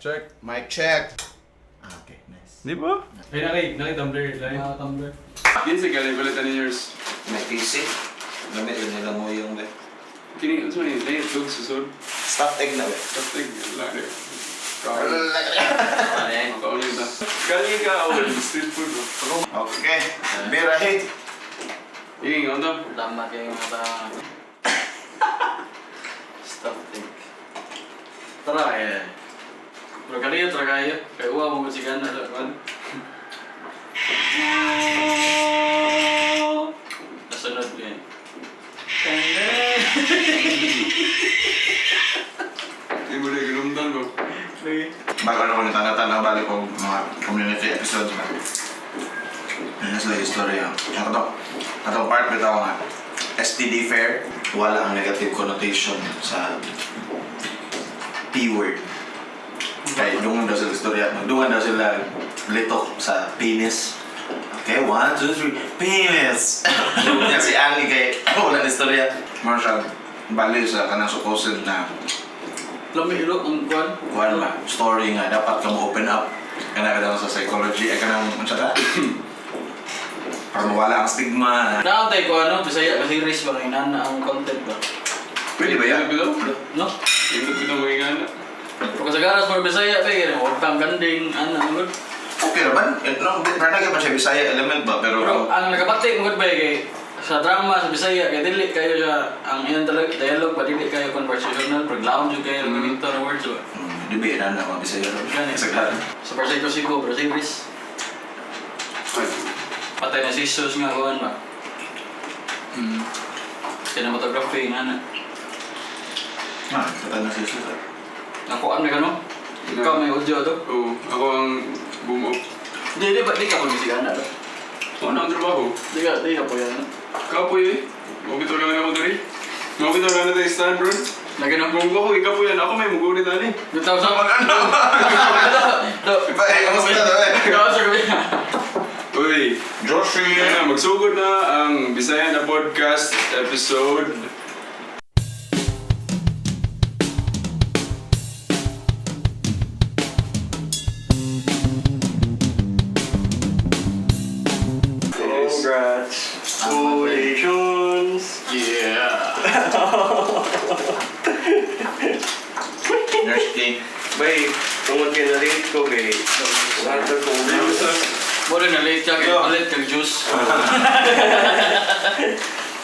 Check. Mic check. Okay, nice. Di ba? Ay, naki-tumbler. Tumbler. Yun sa galing balitan ni yours. May PC. Gamit yun nila mo yung be. Kini, ano yun? Layo, dog, susod. Stuffed egg na be. Tapos, lari. Makaulit na. Kali ka, street food mo. Okay. Birahe. Yung, ano daw? Lama kayo mga stuffed egg. Tara eh. Pero kaliyo, tara kayo. Kaya uwa mo sigan na lakuan. Nasunod yan. Hindi mo na ginumdan mo. Bago na ko nitana-tana balik ko mga community episodes na. Ano sila istorya. Atong part bitaw nga. STD fair. Wala ang negative connotation sa P-word. Kaya dungan daw sila istorya. Dungan daw sila litok sa penis. Okay, 1, 2, 3, penis! Yan si Angie kay wala na istorya. Marshall, bali sa kanang supposed na Lami ilo ang kuan. kuan ba, story nga dapat ka mo open up. Kana ka daw sa psychology, ay kanang mansada. Para mawala ang stigma. Naantay ko ano, Bisaya kasi series ba ngayon ang content ba? Pwede ba yan? Bitaw? No? Yung bitaw mo yung ana. Pero kasagaras mo Bisaya ba yun, huwag kang ganding, ano. Okay naman. No, parang pa siya Bisaya element ba, pero Ang nakapati mo ba kay sa drama sa Bisaya kay dili kayo siya ang iyan talaga dialogue ba dili kayo conversational paglaom jud kayo gamit to words ba. di ba yan na mga Bisaya ron? Gani. Sagad. Sa Parsay Sigo pero series patay na si Jesus nga kuan ba. Cinematography nga na. Kata na siya siya. Nakuan na ka no? Ikaw may audio to? Oo, ako ang bumuo. Di ba di ka pag-isigan na ba? Ano ang trabaho? Di ka po yan. Kapoy eh. Mabito lang ako dali. Mabito lang na tayo stand bro. Lagi na. Kung ako ikapoy yan, ako may mugunit ani. Bitaw sa Mag-ano? Iba eh, kamusta na ba? Ikaw sa gabi. Uy, Joshi! magsugod na ang Bisaya Napodcast episode. Congrats! Congratulations! Yeah. Nurse King. Bay, tungod ka na late ko kay Walter Congrats. Mura na late ka kay palit kag juice.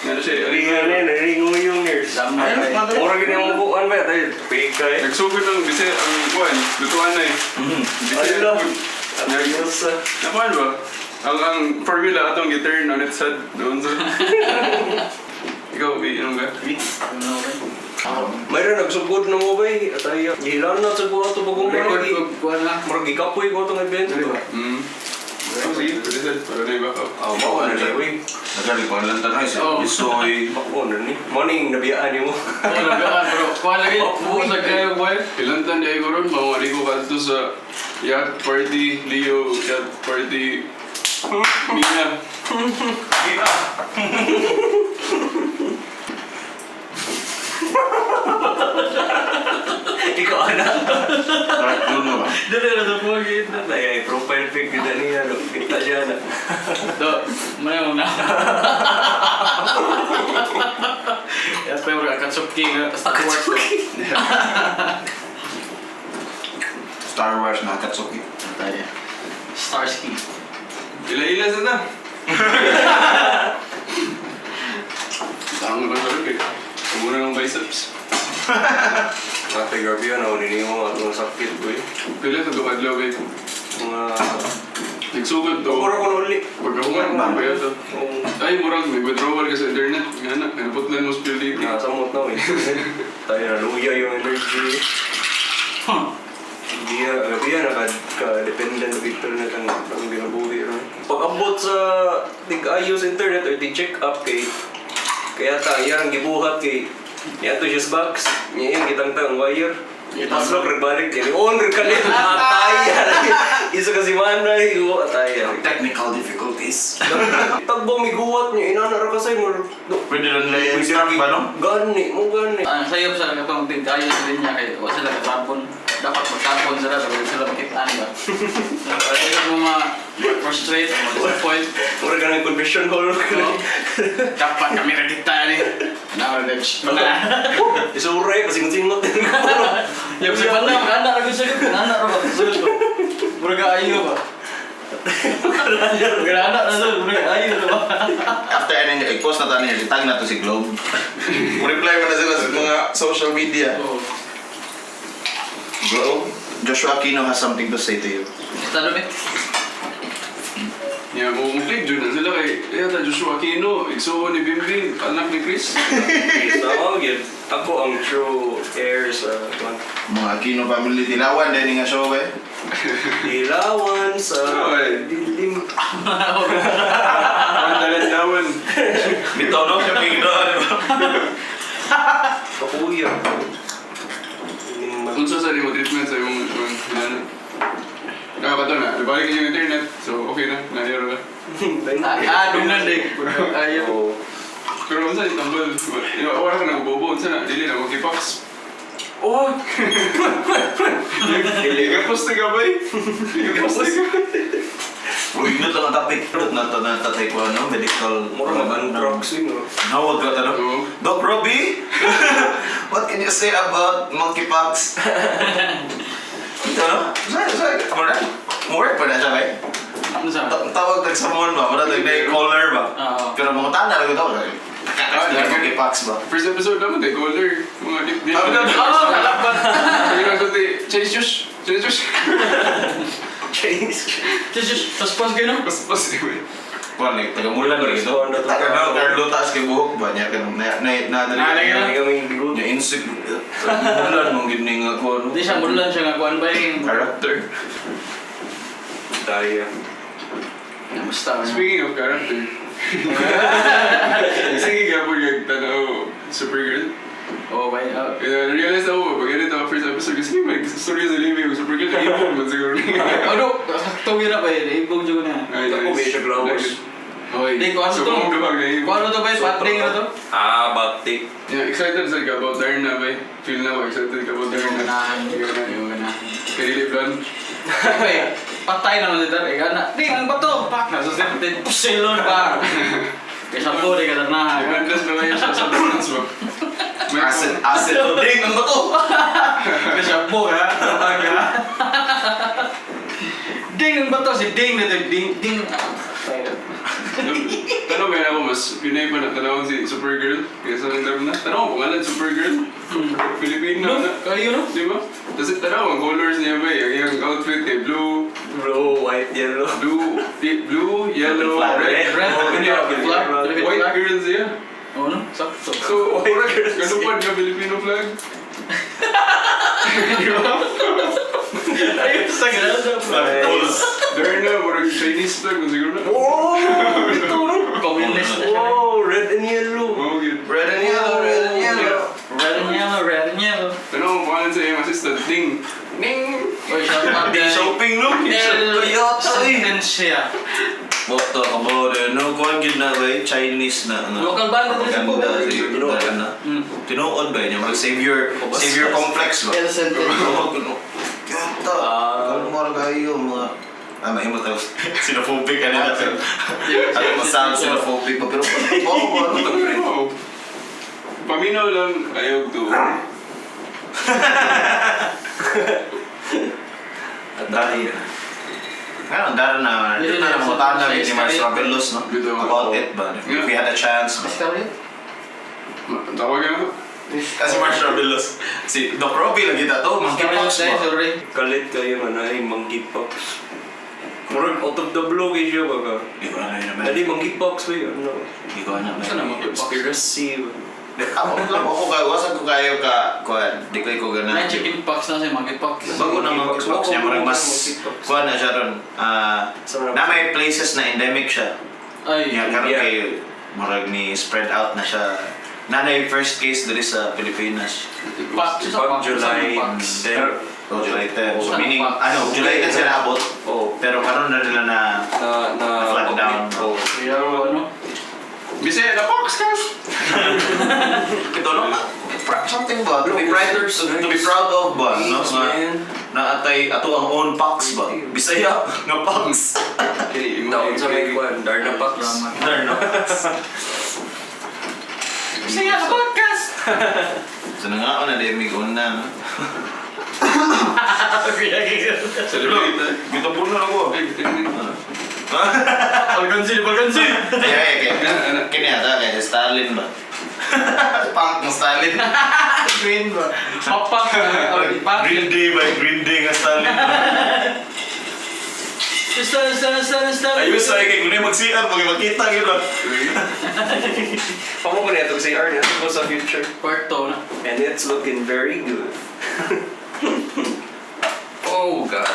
Ano siya? Ringan na, naringo yung nurse. Damay. Mura gini ang bukuan ba? Tayo, pig ka eh. Nagsugod ng Bisaya ang kuwan. Lutuan na eh. Bisaya Ayun lang. food. Ayos ah. Nakuhan ba? Ang formula atong gi-turn on its head doon sa... Ikaw, anong ka? Mayroon nagsugod na mo bay. At ay, hilang na sa buhat ito bagong Record maragi. ko kuan na. Maragi kapoy ko itong event. Oh, sige, pwede sa. Para na iba ka. Bako na siya. Nagaling ko lang tanay siya. Isoy. Bako na ni. Morning, nabiyaan niyo mo. Pero kuan lagi buusag kayo boy. Ilan tan di ko ron, mga ko kanto sa yacht party, Leo yacht party, Mina. Ikaw anak. Ano ba? Dili na sa pugit. Ay, profile pic kita niya. Kita siya na. Do, mayo na. Ya pero Katsuki nga Star Wars. Star Wars na Katsuki. Tayo. Starsky. Ila-ila sa ta. Tango lang sa rin. Kumuna ng biceps. Ate gabi yun, nakunin mo at mga sakit ko eh. Pila sa tukadlaw kayo. Mga... Nagsugod to. Pagkura ko na uli. Pagkakuman mo ba ito? Ay, murag may withdrawal ka sa internet. Nga na, pinaputlan mo spirituality. Nakasamot na eh. Tayo na luya yung energy. Gabi yan, naka-dependent na picture na kang ginabuhi. Pag abot sa tig-ayos internet or tig-check up kay kaya yan ang gibuhat kay yan to just box, yan kitang wire. Tapos lang nagbalik yan. On ka rin, ataya. Isa kasi mana, ataya. Technical difficulties. Tagbang may guwat niya, inanara ka sa'yo. Pwede lang na i-start ba no? Gani, mo gani. Ang sayop sa katong tingkayo sa linya kay wa sila katapon. Dapat magtapon phone sila, pero sila makitaan ba? Kaya mo ma-frustrate, ma-disappoint. Mura ka ng confession hall. Dapat kami redita ni. Now, let's Isuray, pasingot-singot. Ya, si Panda, anak aku sakit, anak aku sakit. Mereka ayu pak. Mereka anak nasa, mereka ayu pak. After ano yung i-post na tayo niya, itag na to si Globe. Reply mo na sila sa mga social media. Globe, Joshua Aquino has something to say to you. Tado ba? Yeah, muklik dyan na sila kay Joshua Aquino, igsuo ni Bimbing, anak ni Chris. Ako ang true heir sa Mga Aquino family, dilawan din nga show eh. Dilawan sa dilim. Pandalan-dawan. Bitaw no, siya pigdoon. Kapuya. Kung sa mo treatment sa yung hinana. Nakakato na, nabalik yung internet, so okay na, nangyaro ka. Dungan deh. Ayu. Pero kung saan itambal, wala ka nagbobo, kung saan dili na mag-ipax. Oh! Ika-poste ka ba eh? Ika-poste ka. Uy, ito ang topic. Natatay ko ano, medical... Mura man drugs yun. Nawag ka tanong. Doc Robbie? What can you say about monkeypox? Ito no? Sorry. Work pa na siya ba eh? Ano sa? Tawag tag sa mon ba? Maratag na caller ba? Oo. Pero mga tanda lang ito. Monkeypox ba? First episode naman, they caller. Mga dip. Kalakban. Sabi nga doon, change juice. Change juice. Just pas gino. Pas diba? Kuan ni taga mulan lagi ito. Taga na Carlo taas kay buhok ba niya kan na Kaming bigot. Yung insig mulan mong gining ako. Di siya mulan siya nga kuan ba yung Character. Daya. basta. Speaking of character. Sige nga po yung tanaw Supergirl. Oh, bay. Realize ako ba, pag ganito ang first episode, kasi may story sa living yung Supergirl, ibon man siguro. Ano? Tawin na ba yun? Ibog juga na. Ako may siya flowers. Hoy, Di, kung ano so to? kung kapag na Kung ano to ba yun? Patring na to? Batik. Yeah, excited sa ka about Darna ba? Feel na ko, excited ka about Darna. Yung ganahan. Kaya plan. Okay, patay naman si Dar. Gana. Di, ang bato. Pak na. So, din pusilon pa. Kaya sa po, di ka darnahan. Regardless na ngayon siya sa distance mo. Acid ding ang bato. Kaya sa po, ha? Ding ang bato. Si Ding na to. Ding. Tanong ba ako mas Pinay pa na tanawin si Supergirl kaysa ng term na? Tanong ko ngalan Supergirl? Filipino na? Kayo no? Di ba? Tapos tanong ang colors niya ba eh? Ang outfit eh, blue, White, yellow. yellow, Red. Red. Oh, Flag. Filipino white flag. girls niya. Oo no? Sakto. So, ganun ka Filipino flag? Di ba? Ayun, sa ganda. Darna, parang Chinese flag mo siguro na. Oh! Ito no? Communist na siya. Oh, red and yellow. Oh, good. Red and yellow, red and yellow. Red and yellow, red and yellow. Tanong mo pangalan sa iyong assistant, Ding. Ding! Oy, shout out Di kay shopping no. Toyota eh. Sentencia. Boto ka mo no kuan gid na ba Chinese na ano. Local band na siya po. Ganda si na. Tinuod ba niya mag savior complex ba? El Sentencia. Ganda. Ano mo kayo mga mahimot ako. Xenophobic ano na. Ano masang xenophobic pa pero ano to pre? Paminaw lang, ayaw to. Dahil ngayon, dahil na dito na namutan na ni Mars Rabelos no? About it ba? If we had a chance. Tawagan ako. Kasi Mars Rabelos. Si Doc Robbie lagi na to. Monkeypox ba? Kalit kayo man ay monkeypox. Murag out of the blue kayo siya baga. Hindi ko na naman. Dali monkeypox ba yun? Ano? Hindi ko na Saan na monkeypox? Conspiracy. Ako wasag ko kayo ka kuan. Di ko May gana. chicken pox na siya, monkeypox. Bago na monkeypox niya marag mas kuan na siya ron. Na may places na endemic siya. Ay, Nga karon kay marag ni spread out na siya. Nanay first case diri sa Pilipinas. Pox. Pag July 10. Oh, July 10. So Saan meaning pa? July 10 sila abot. Oh. Pero karon na nila na flat down. Oh. Kaya ano? Bisaya Napodcast! Ito no? Something ba? To be proud of ba? No? Yes, man. Na natay ato ang own packs ba? Bisaya nga packs. Taon sa may kwan, Darna Pax. Darna Packs. Bisaya Napodcast! So nga ako na demig una. Celebrate. Kita puno na ako. Balgansi! Kaya kini ata kay Stalin ba? Punk ng Stalin. Green ba? Papak na. Green Day ba? Green Day nga Stalin. Stalin. Ayos ay kay kung mag-CR makita gid ba? Pamo ko nito kasi R nito sa future. Kwarto na. And it's looking very good. Oh God.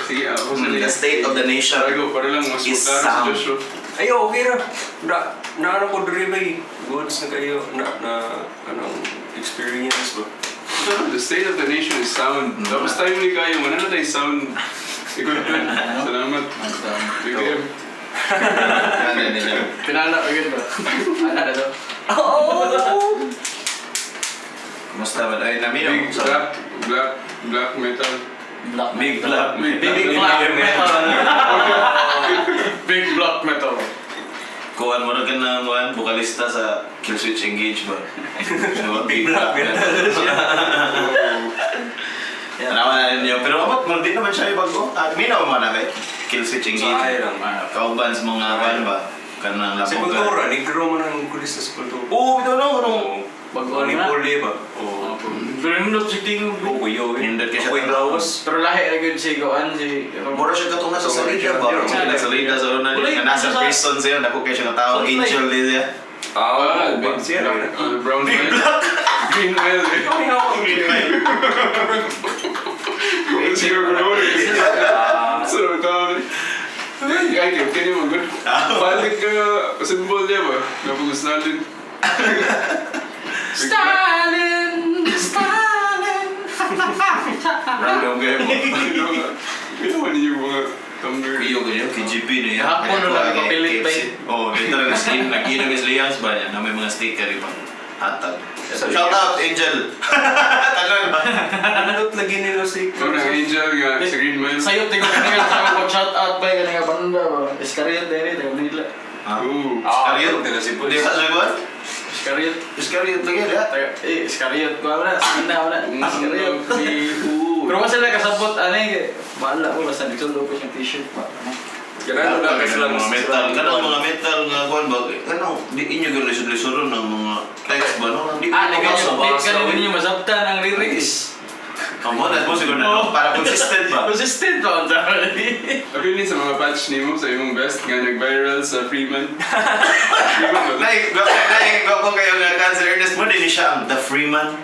Sige, ako sa The state of the nation. Para lang mas is mutaro sa sound. Joshua. Ay, okay ra. Na ko diri bay. Goods na kayo na anong experience ba? The state of the nation is sound. Tapos tayo ni kayo, wala na tayo sound. Equipment. Salamat. Bigyan. Pinala ko yun ba? Ano na to? Kumusta ba? Ay, namin Big black metal. Big black. Big black metal. Big black metal. Kuhan mo na ka ng vocalista sa Killswitch Engage ba? So, Big Black. Tanawa na ninyo. Pero abot mo, di naman siya yung bago. Minaw mo na kay Killswitch Engage. Sahay lang. Kauban sa mga kuhan ba? Kanang Sa kultura, negro mo ng kulista sa kultura. Oo, bitaw na. Anong Bago Ni na. Pole ba? Oo. Pero nindot si Tingo. O kuyo. Hindot ka siya Ako'y tanaw. lawas. Pero lahi na yun si Goan si... Mura siya katong nasa salida ba? Sa salida sa una Wala, nga nasa sa- prison siya. Naku kayo siya katawag. Wala. Angel din siya. Big siya. Brown Big black. Green oil. It's your glory. So, tawag. Ay, kaya mo good. Balik ka, symbol niya ba? Napagos natin. Stalin! Random game mo. Kaya man yung mga tumbler. Iyo ganyan, KGP na yan. Hapon na lang ipapilit ba yun? Oo, dito lang nag-inom is Lians ba yan? Na may mga sticker iba. Hatag. Shout out, Angel! Tanon ba? Anot lagi nila si... Ikaw na angel nga, sa Green Man. Sa'yo, tingnan ko nga sa mag-shout out ba yung nga banda ba? Iskariot din tayo nila. Ooh. Iskariot? nila si Di ba sa buwan? Iskariot. Iskariot lagi ya? Iskariot ko na, sina ko na. Iskariot. Ooh. Pero kasi lang kasabot, ano eh, bahala ko, basta nagsundo ko yung t-shirt pa. Ganun na kasi lang mga metal. Kanang mga metal nga kuwan ba? Kanang di inyo gyud lisod-lisoron ng mga text ba no? Di Ganun din yung masabtan ang lyrics. Amo na mo siguro na para consistent ba? Consistent ba ang tawag? Apilin sa mga patch ni mo sa imong best nga nag-viral sa Freeman. Freeman ba? Go kayo nga cancer earnest mo din siya ang The Freeman.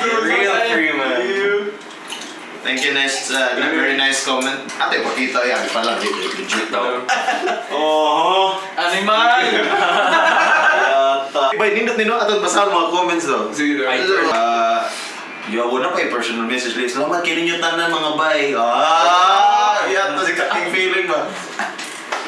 Real free man. Thank you, nice, very nice comment. Ate, pakita yan pala, legit daw. Oh, Animal! Bay, nindot aton basahan mga comments daw. Sige daw. Yawo na pa yung personal message list. Salamat kayo ninyo tanan mga bay. Yan to si kating feeling ba?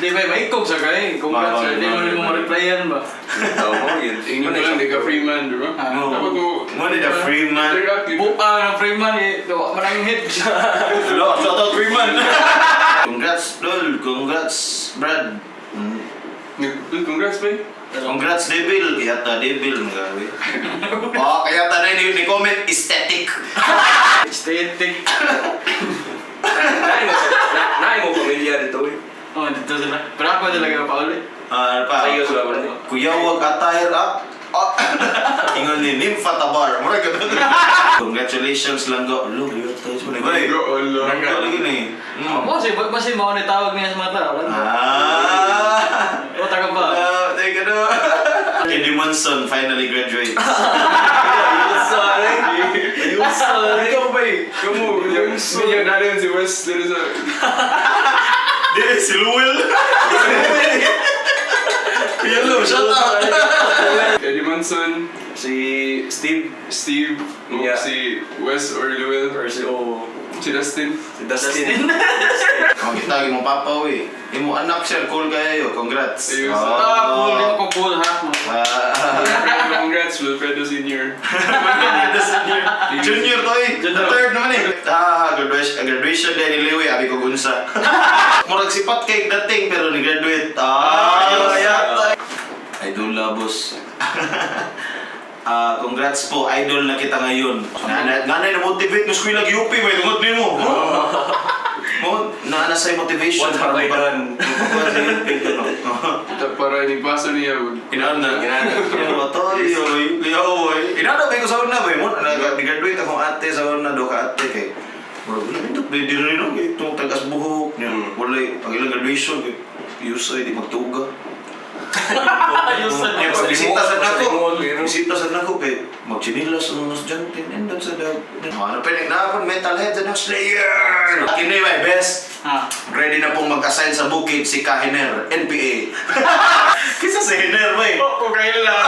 Di ba, may ikog sa kay. Kung ka, di mo mo ma-replyan ba? Tao mo yun. Ingin mo lang, di ka Freeman, di ba? Dapat mo... Mo ni The Freeman. Interactive. Buka ng Freeman eh. Gawa man ang hit. Hello, shout out Freeman. Congrats, Lol. Congrats, Brad. Congrats, babe. Congrats, Devil. Kayata, Devil. Magawi. Kayata na ni comment, aesthetic. Aesthetic. Naay mo pamilya dito eh. Oh, dito sila. Pero ako talaga pa ulit. Sa'yo sila ba? Kuya, huwag attire up. Ingon ni Nympha Tabar. Mura ka doon. Congratulations lang go. Lo, liwat tayo sa manibay. Go, Allah. Nagka lagi na eh. Basi mo ni tawag niya sa mata. O, taga ba? Teka na. Eddie Monson finally graduates. Sorry. Ikaw ba eh? Kamu, yung narin si Wes, dito sa... Di, si Luwil. Hello, shout out. Eddie Manson, Si Steve. Steve, Yeah. si Wes or Luel, Or si si Dustin. Si Dustin. Ang kita mo papa eh. Imo anak siya, cool kayo. Congrats. Ayos. Cool. Di ko cool ha. Congrats, Wilfredo Sr. Junior to eh. Graduation din ni Liwi, abi ko gunsa. Murag sipat kay dating pero ni-graduate. Idol labos. Congrats po, idol na kita ngayon. Nanay na-motivate mo school UP, may tungod din mo. Naana sa'y motivation. What have I done? Para inigpaso niya. Inana. Inana ba ko sa una ba mo? Nag-graduate akong ate sa una do ka ate kay. Bro, hindi rin no kay tong tagas buhok niya. Wala ang ilang graduation kay usay di magtuga. Bisita sa nako. Bisita sa nako kay magchinilas ang mga estudyante nindot sa daw. Ano pa rin na mental health sa next layer. Kini may best. Ready na pong mag-assign sa bukid si Kahiner, NPA. Kisa si Hiner ba eh. Oo, kailan.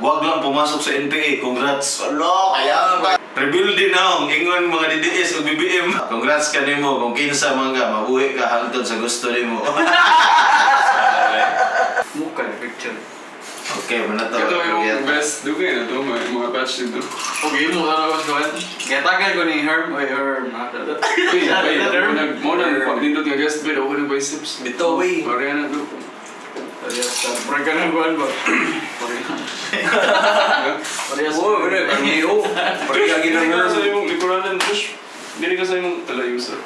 Wag lang pumasok sa NPA. Congrats. Alo, kaya ba? Rebuilding na ang ingon mga DDS o BBM. Congrats ka nimo kung kinsa mga mabuhi ka hangtod sa gusto nimo. Mukha na picture. Okay, manato. Ito yung best dugay na to, mga batch dito. Okay, mo na ako gawin. Kaya tagay ko ni Herm. Oy, Herm. Mo na nindot nga guest bed, ako ng biceps. Bito, wey. Mariana to. Prank ka ng buwan ba? Parehas. Oo, ang iyo. Parehas Dili ginang ka sa imong likuranan, Josh. Dili ka sa imong talayusa.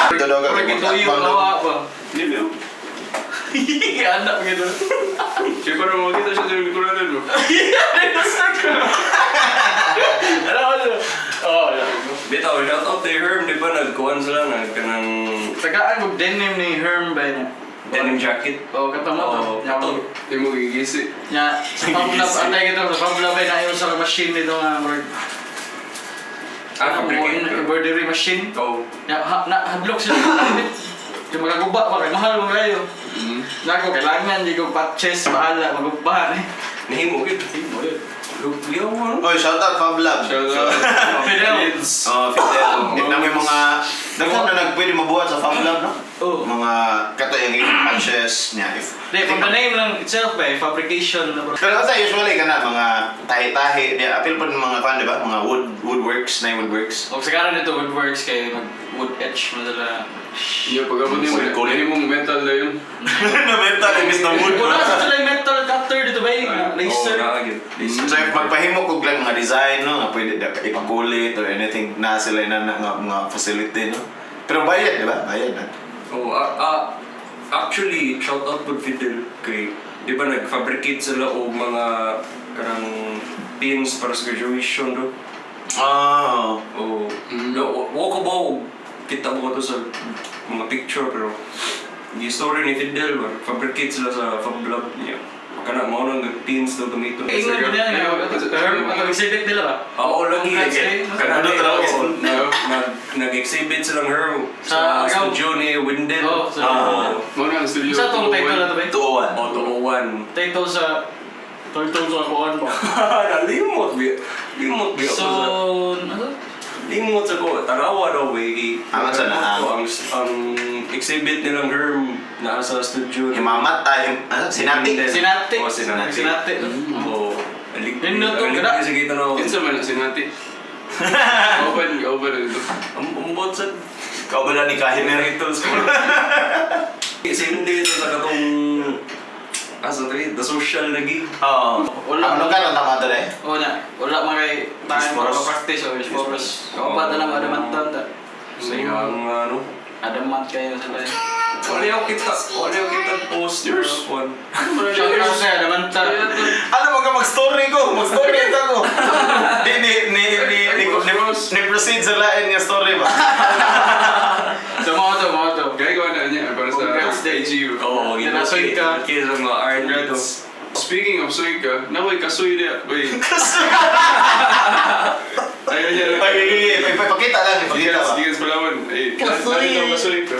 Ito daw Parang ito yung lawa ba? Dili ako. Anak gitu. Kaya parang makita siya sa imong likuranan mo. Ano ko? Oh, yeah. Bitaw, shout out kay Herm, di ba nagkuhan sila na kanang Tagaan ko denim ni Herm ba niya? denim jacket? Oh, katama to. Oo, kato. Di mo gigisi. Nya, sa pamula atay kita sa pamula ba na yung sa machine nito nga word. Fabricate. Embroidery machine. Oo. Nya, hadlok sila gamit. Di magaguba pa kay mahal mo kayo. Nako kailangan di ko patches bahala magubahan eh. Nahimo gid. Yo mo. Oy, shout out Fab Lab. Shout out. Fidel. Fidel. Ito may mga daghan na nagpwede mabuhat sa Fab Lab, no? Oh. Mga kato yung patches niya. Di, from the name lang itself ba, fabrication na bro. Pero kasi usually ka na, mga tahi-tahi, di, appeal pa ng mga fan, di ba? Mga woodworks, na woodworks. O sa karan nito, woodworks kay wood etch madala. Yo, pag-abot niyo, hindi mong metal na yun. Na mental, imbis na wood. Wala sa sila yung metal cutter dito ba yung laser? So, if magpahimo ko lang mga design, no? Nga pwede ipakulit or anything na sila na mga facility, no? Pero bayad, di ba? Bayad na. Oh, actually, shout out po Fidel kay, di ba nag-fabricate sila o mga karang pins para sa graduation do? Oh. O, walkable, kita mo ko to sa mga picture pero yung story ni Fidel ba, fabricate sila sa Fab Lab niya. Kana mo nang pins daw gamiton. Ingon ko niya nga, ang exhibit nila ba? Oo, lagi. Kana Ano talaga talaga? nag-exhibit silang her Sa sa studio ni Windel. Oo, sa- Mo na ang studio. Isa tong title na to ba? Tuwan. O, tuuwan. Title sa kuan ba? Limot bi. So, ano? Limot sa ko. Tanawa daw eh. Ang sa na? Ang exhibit nilang her na sa studio. Imamat, sinati. Sinati. Oh, sinati. Sinati. Oo. Nindot to, kada. Sige, tanaw. Kinsa man ang sinati. Open ito. Umbot sa... Ikaw ba na ni Kahiner ito? Sindi ito sa katong... Asa tayo? The social lagi. Oo. Wala. Ano ka lang tama ito eh? O niya, wala mga kay tayo mag-practice o sports. Kapag na lang adamantan ta. Sayang ano. Adamant kayo sa tayo. Wala yung kita posters. Shout out sa adamantan. Ano ka mag-story ko? Mag-story ito ko. Ni-proceed sa lain niya story ba? So mga to. Kaya gawa na niya para sa Congrats din. AGU. Oo, Nasoy ka. Kaya sa mga art dito. Congrats. Speaking of soy ka, naway kasoy niya. Wait. Ayaw niya. Ipakita lang, ipakita ba? Digas Palawan. Kasoy. Narito ang kasoy ko.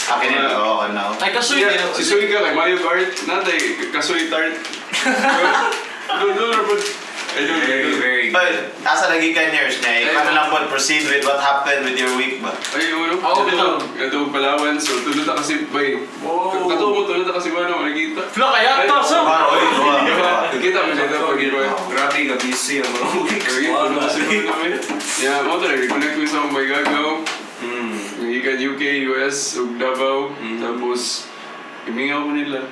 Akin yun, oo, ano. Ay kasoy din. Si Soy ka kay Mayo Kart. Natay kasoy tart. Doon. Very But, asa lagi ka years niya, paano lang po proceed with what happened with your week ba? Ay, ano? Ako bitaw. Ito Palawan. So, tulad na kasi, bay. Kato mo, tulad na kasi ba na nakita? Flo kaya to so. Oy, Nakita mo siya ito pag iba. Grabe ka busy ang mga weeks. Tulad kasi Yeah, mo to reconnect ko sa mga gagaw. Ikan UK, US, ug Davao. Tapos, imingaw ko nila.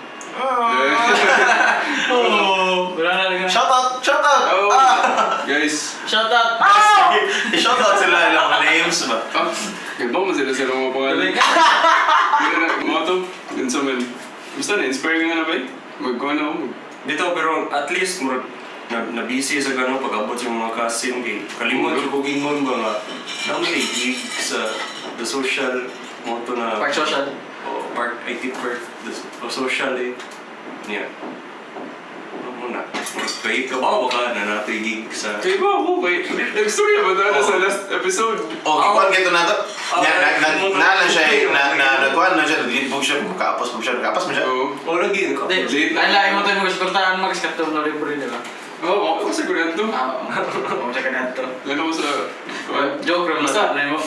Wala na rin. Shout out! Shout out! Oh, guys. Shout out! I-shout out sila ilang mga names ba? Ganda mo sila sa mga pangalan. Mga to, yun sa man. Basta na-inspire nga na ba eh? Magkuha na ako. Dito pero at least na-busy sa gano'n pag-abot sa mga cousin kay kalimot yung kugingon ba nga namin gig sa the social mo to na Park social. park IT park the social eh niya ano muna kay kabaw ka na nato yung gig sa Kaya ba ako? Nag-story ba na sa last episode? Kuhan kito na to. Nalan siya nagkuhan na siya, nag-lead book siya, kaapos mo siya mo siya. Oo. lagi ka Late Ay, na. lain mo tayo mag-suportahan mag-skatong na libre nila. Oo, ako sa Korean to. Oo, sa kanyan to. Ano ko sa... Joke rin Basta. na mo.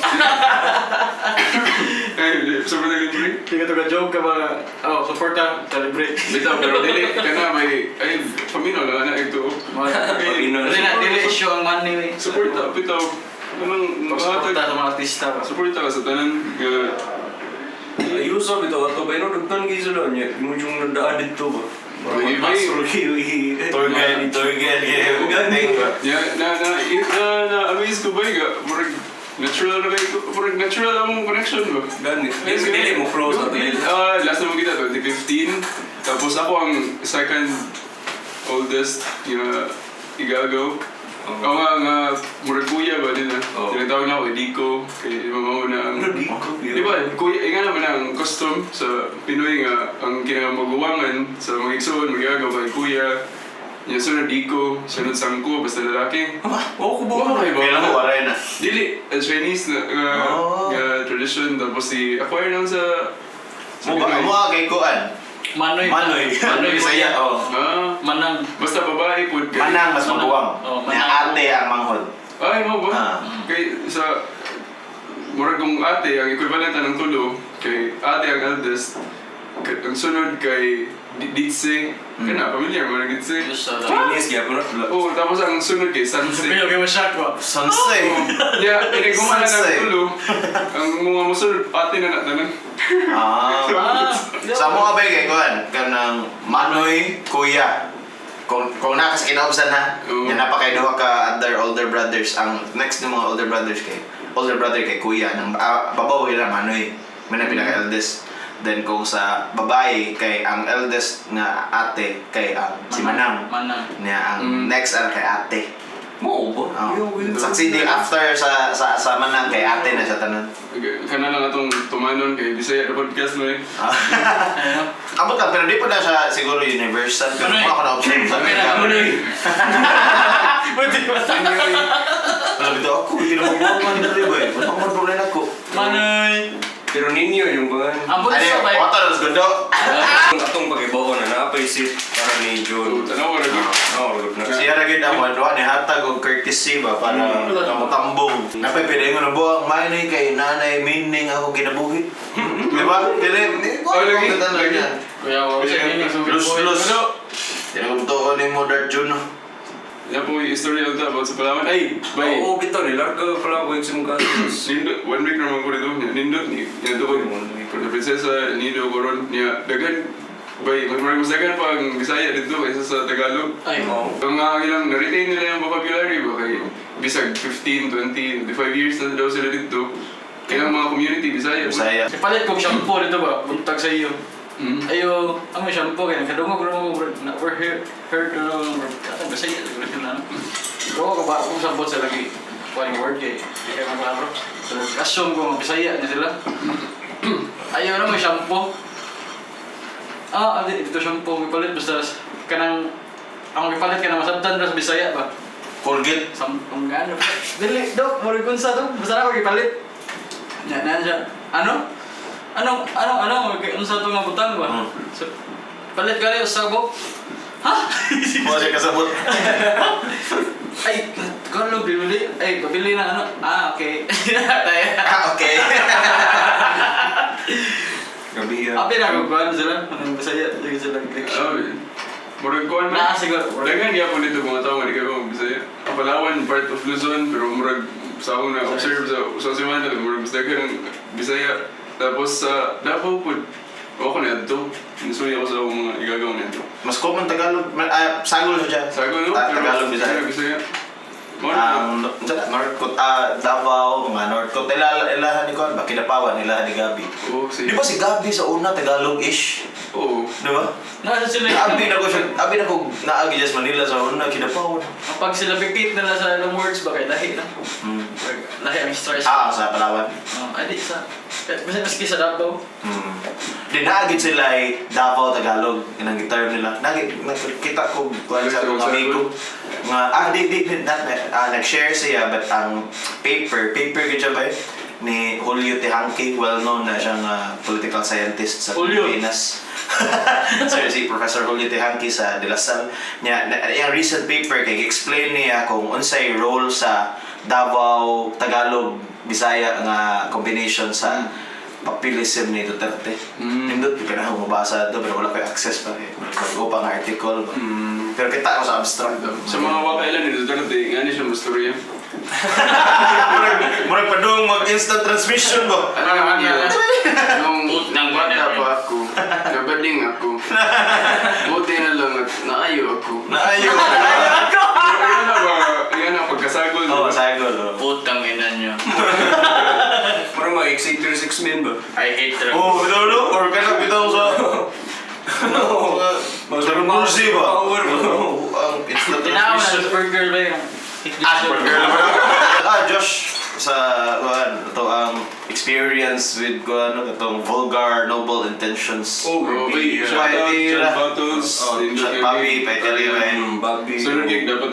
Ay, sobrang nag-libre. Hindi ka to ka-joke ka ba? Oo, supporta sa libre. Bitaw, pero dili ka na may... Ay, Paminaw na ito. Dili issue ang money. Supporta, bitaw. Anong Supporta sa mga artista ba? Supporta ka sa tanan. ayuso bitaw ato ba ino dugtan gyud sila nya mo yung nadaan dito ba May- Tour guide, yeah. Galing ba? Na-amaze ko ba yung murag natural na kayo, murag natural among connection ba? gani dili mo close ato dili Last naman kita, 2015. Tapos ako ang second oldest yung igagaw. Ako nga murag kuya ba din Oo. Tinatawag na ako Ediko. Kaya mamaw na ang... Di ba, kuya, nga naman ang custom sa Pinoy nga ang kinamaguwangan sa mga igsoon, magagaw kay kuya. Yung sunod Diko, sunod Sangko, basta lalaki. ko ba Ay, Kailan mo waray na? Dili, Chinese na tradition. Tapos acquire lang sa Pinoy. Mo kay kuan. Manoy. Manoy Bisaya, oh. Manang. Basta babae po. Manang mas mabuwang. Oh, Nya ate ang manghod. Ay, mo ba? Ah. Kay sa murag kong ate, ang equivalent ng tulo, kay ate ang eldest, ang sunod kay Ditse. Kana, familiar mo ng Ditse? Chinese gyapon na Oo, tapos ang sunod kay Sanse. Pero kayo shock ba? Sansay. Yeah, inigumana Sanse. ng tulo. Ang mga musunod, ate na natanan. Sa mga ba kay kuan kanang Manoy, Kuya. Kung nakas kinaubsan ha, Oo. yan na pa kay duha ka other older brothers. Ang next ng mga older brothers kay older brother kay Kuya, nang babaw ila Manoy. May na pinaka eldest. Then kung sa babae kay ang eldest nga ate kay si Manang. Manang. Niya ang next ana kay ate. mo ba Succeeding after sa Manang kay ate na sa tanan. Kana lang atong tumanon kay Bisaya Napodcast mo eh. Abot lang, pero di pa na siya siguro universal. Pero Manoy. kung ako na-observe sa Manoy. Buti ba? Alam ito ako, hindi na magbubuhan na rin ba eh. Wala akong problema ako. Manoy. pero ninyo yung ba Ambot sa bay. Water, let's go do. atong pag-ibaw na napaisip para ni John Tanaw ko rin. na Siya na gid ang wadwa ni hatag og courtesy ba para tambong. Napipili mo na buwang manay kay nanay meaning ako kinabuhi. Di ba? Dili, Lagi. Kuya, wala siya ini. Lus. Tinugtuon ni mo Dark Juno. Yan po yung story lang about sa Palawan. Ay, bay. oo bitaw ni larga pala ko yung simukastos Nindot, 1 week naman ko dito. Nindot, yan to ko. For the prinsesa, nido ko ron. Niya, dagan. Bay, mas dagan pa ang Bisaya dito kaysa sa Tagalog. Ay, oo Ang ilang na-retain nila yung vocabulary ba kay bisag 15, 20, 25 years na daw sila dito. Kaya ang mga community Bisaya. Bisaya. ipalit kong shampoo dito ba? Buntag sa iyo. Ayo, ang shampoo kaya kadungog na overheard na lang kasi na. Ko ka ba kung sabot sa lagi. Kuan word kay kay mga bro. So assume ko Bisaya na sila. Ayo na may shampoo. Adi ito shampoo ipalit basta kanang ang ipalit ka na masabtan sa Bisaya ba? Colgate. Ang ano? Dili, dok, mori kun sa to. Basta ako ipalit. Nya na siya. Ano, unsa to nga butang ba? So, palit ka rin sa sabok. Ha? Mo siya kasabot. Ay, kalo bibili. Ay, pabili na ano. Okay. Okay. gabi Abi na ko kuan sila. Anong Bisaya, sige sila. Murag kuhan Naa man. siguro. Dagan gyapon dito mga tao nga di ka Bisaya. Palawan part of Luzon pero murag sa akong na-observe sa semana murag mas dagan ang Bisaya. Tapos sa Davao po, ako na ito. Nasuya ko sa akong mga igagaw na ito. Mas common Tagalog, sagol siya dyan. Sago no? Tagalog, Bisaya. Bisaya. Muna. Davao, mga North Coast, ilahan ni Kwan, Kinapawan, ilahan ni Gabi. Oo, sige. Di ba si Gabi sa una, Tagalog-ish? Oo. Di ba? Nasa sila. Abi na ko siya, abi na ko naagi dyan sa Manila sa una, Kinapawan. Pag sila bigtit nila sa ilang words ba kay lahi na. Lahi ang stress. Sa Palawan. Adi sa. Maski sa Davao. Di naagid sila ay Davao, Tagalog, inang term nila. Nakita ko kuwan sa mga amigo. Nag-share siya, but ang paper ka ba ni Julio Tehanque, well-known na siyang political scientist sa Julio. Pilipinas. Si Professor Julio Tehanque sa De La Salle. Yung recent paper, kay explain niya kung unsay role sa Davao, Tagalog, Bisaya nga combination sa populism ni Duterte. Nindot, kailangan ko mabasa ito, pero wala ko access pa eh. Bago pa nga article. Pero kita ko sa abstract. Sa mga wakailan ni Duterte, nga niya siya mastorya. Murag pa doon mag-instant transmission ba? Nung bata pa ako, nabading ako. Buti na lang at naayo ako. Naayo! Yan na pagkasagol. Oo, sagol. Putang ina nyo. Parang mga Xavier 6 men ba? I hate traffic. Oo, bitaw no? Or ka bitaw sa... Sa kursi ba? Ang instant Tinawa na transmission. super girl ba yun? Josh, sa ito ang experience with itong vulgar, noble intentions. Okay, Yeah. shout out, Yeah. John Battles. Bobby, Peteli, Bobby. Sir Gig, dapat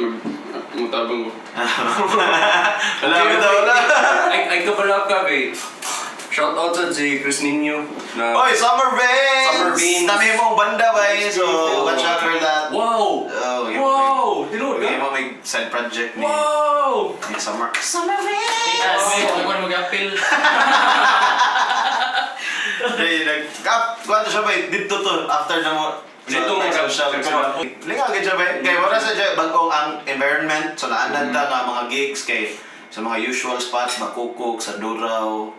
mutabang ko. Wala, bitaw wala. Ay kabala ka kay shout out sa si Chris Nino na Oy, Summer Veins! Summer Veins. Dami mong banda ba eh, so watch out for that. Wow! Oh, yeah. Wow! Tinood May ka? may side project ni Wow! Summer. Ako mo mag-appeal. Kuwan siya ba eh, dito to, after na mo. Dito mo social. Lingagin siya ba eh. Kaya wala sa dyan, bagong ang environment, so naanad ta nga mga gigs kay sa mga usual spots, Makukuk, sa Durao,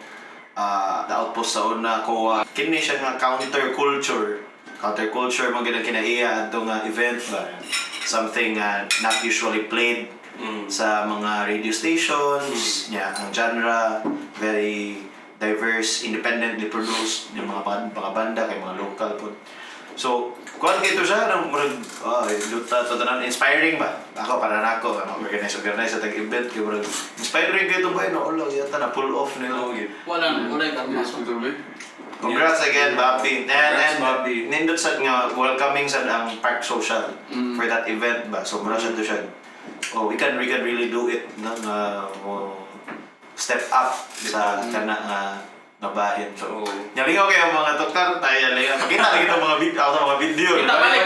the outpost sa una, Kowa. Kini siya nga counterculture. Counterculture, mga kinaiya itong event ba? Something not usually played sa mga radio stations. Yeah, ang genre, very diverse, independently produced, yung mga banda, kay mga local po. So, kuhan kayo siya, nang luta to tanan, inspiring ba? Ako, para na ako, organize sa tag-event, kaya murag, inspiring kayo ito ba? Wala, yata na pull off nila. Wala yung Mas kalmas. ito ba? Congrats again, Bobby. Congrats, And Bobby. nindot sa nga, welcoming sa ang Park Social for that event ba? So, mura siya to siya. Oh, we can really do it, no? Step up sa kana nga bahin. So, yalingaw kayo mga doktor, tayo yalingaw. Pakita na kita mga video. Kita balik.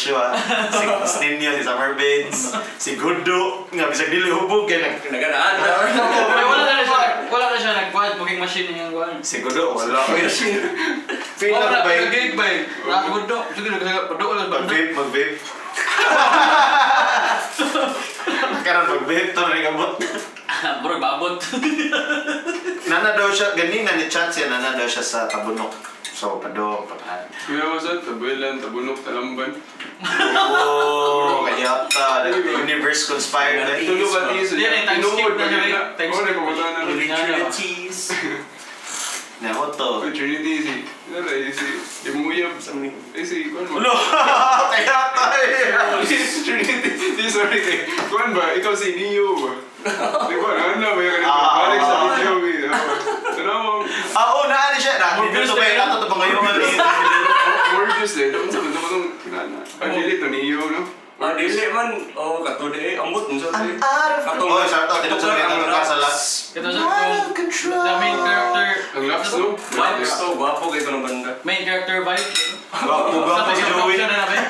Joshua, si Ninyo, si Summer Bates, si Gudo, nga bisag dili hubog kay Naganaan na. Ay, wala na siya nag-quad, booking machine yung kuhan. si Gudo wala ko yun. Feel Wala na na, ba yun? nag-gig ba eh. Nakagundo, sige nagkagundo ulit ba? Mag-vape. Karon mag-vape to rin abot. Bro, babot. Nana daw siya, ganina ni chat siya, nana daw siya sa Tabunok. So, padong, patahan. Kuya ko sa tabulan, tabunok, talamban. Oh, kaya ta. The universe conspired na Tulog at iso. Yan, time skip na siya, eh. Time Oo, skip. nagpapunta na. Holy Trinities. Na mo to. Oh, Trinity, si... Ano si... Imuyab. Si... Kuan mo? Ulo! Kaya tayo! Trinity. Sorry, kuan ba? Ikaw si Neo ba? Di ba? Ano ba yung balik sa video? Ano mo? Oo, naani siya. Hindi to ba yung ato to ba ngayon? Gorgeous eh. Dapat sa banda ko itong kinana. Dili to Neo, no? Dili man. Kato di ambot mo sa di. Oh, shout out. Tinok sa mga tatang sa LUXXX. Ito sa the main character. Ang laps, no? Vibes to, gwapo kayo ko ng banda. Main character vibe. Gwapo si Joey. Option na namin.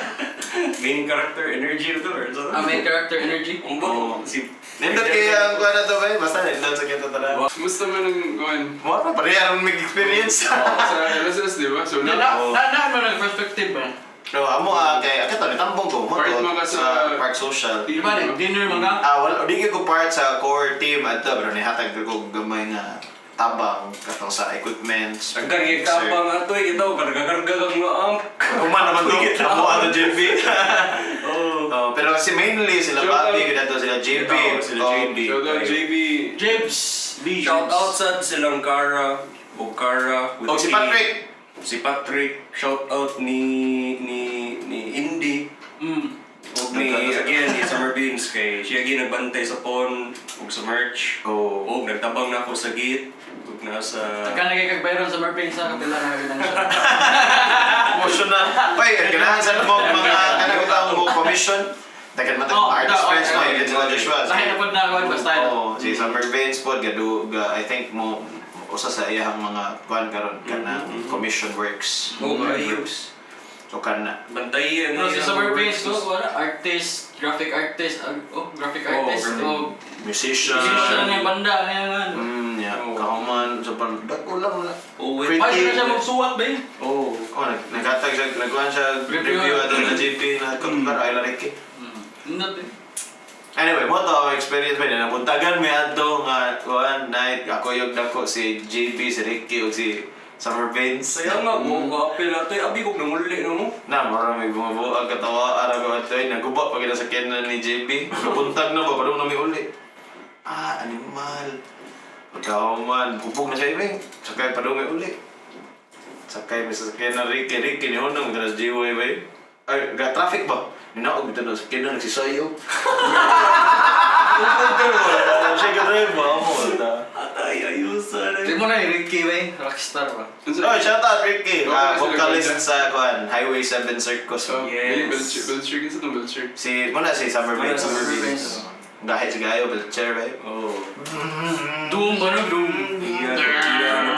Main character energy na to, or so? Main character energy. Umbot, si... Nindot kaya ang kuha na to ba? Basta nindot sa kito tala. Musta man ang kuan? Mo pa pareha ron mag-experience. Sa LSS, di ba? So, Na ano nag-perspective ba? So, amo kay akito ni tambong ko mo Part to mga sa sa- Park Social. Di ba, dinner mga? Wala di ko part sa core team adto pero nihatag ko gamay nga tabang katong sa equipment. Nagkarigay ka pa nga to eh, ito, karga-karga kang nga amp. Uma naman to. Amo ato JB. Oo. Pero kasi mainly sila Shout out. Bobby kada to sila JB, Sila JB. Shout out JB. James. Shout out sa silang Kara, o Kara. with O si A. Patrick. Si Patrick, shout out ni Indy. O ni, again, ni Summer Beans kay siya again nagbantay sa pon, ug sa merch. Oh. O nagtabang na ako sa gate, ug nasa... Pagka nagkikagbayron sa Marpin sa kapila na ganang siya. Motion na. Pay, ganahan sa mo mga kanang mo commission. Tagan man tag artist friends no, even sila Joshua. Lahat na po na ako, basta yun. Oh, si Summer Baines po I think mo usa sa iyang mga kuan karon kana commission works. O ayos. So kana Bantayan. Pero si Summer Prince, wala, artist, graphic artist, graphic artist, musician. musician yung banda, ngayon. Yeah. Oh. Kauman sa bandag ulang na. Oh, Pretty. Ay, sila siya magsuwat ba yun? Oh. Nagkatag siya, nagkuhan siya review at na GP na kumbar ay lariki. Not eh. Anyway, mo to ang experience ba na napuntagan mi adto nga one night ako yung dako si JB, si Ricky ug si Summer Baines. Saya nga, kapil na to. Abi kong nanguli na mo. Na, marami bumabuo ang katawa araw ko ato ay naguba pag nasakyan na ni JB. Nabuntag na ba padung nami uli. Animal. Pagkauman, bubog na siya ibig. Sakay padung uli. Sakay may sasakyan na Ricky ni Honong ganas G-Way ba yun? Ay, traffic ba? Ninaog dito na sakyan na nagsisayo. Siya ka-drive ba? Amo na. Atay, ayusan. Hindi mo na yung Ricky ba yun? Rockstar ba? Oh, shout out Ricky. Okay, Vocalist sila sa kuan, Highway 7 Circus. Yes. Belcher, kinsa itong Belcher? Si Summer Baines. Summer Baines. Dahil si Gayo, Belcher, ba? Oh. Doom ba no? Doom. Iyan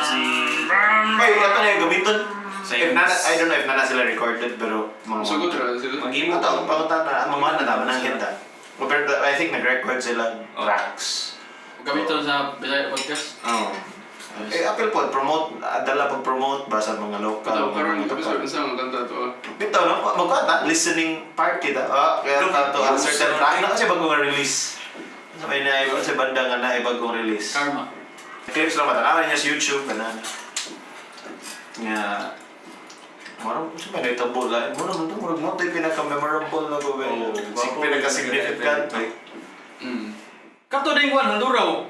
si... Ay, ito na yung gamiton. Same. I don't know if nana sila recorded, pero mga Sugot ra sila. Mag-imo Ito, ang pangutan na, mga na naman ang hita. Pero I think nag-record sila tracks. Gamiton sa Bisaya Napodcast. Oo. Apil po, promote, dala pag-promote ba sa mga local. Ito, karon episode sa ang kanta to. Ito, no? Magkata, listening party ta. Kaya ito, ang certain track na kasi bagong release. May na sa banda nga na bagong release. Karma. Clips lang matanawan niya sa YouTube, ganun. Nga, marang siya may naitabo lang. Marang mo ito yung pinaka-memorable na ko. Pinaka-significant. Kato din ko, Honduraw.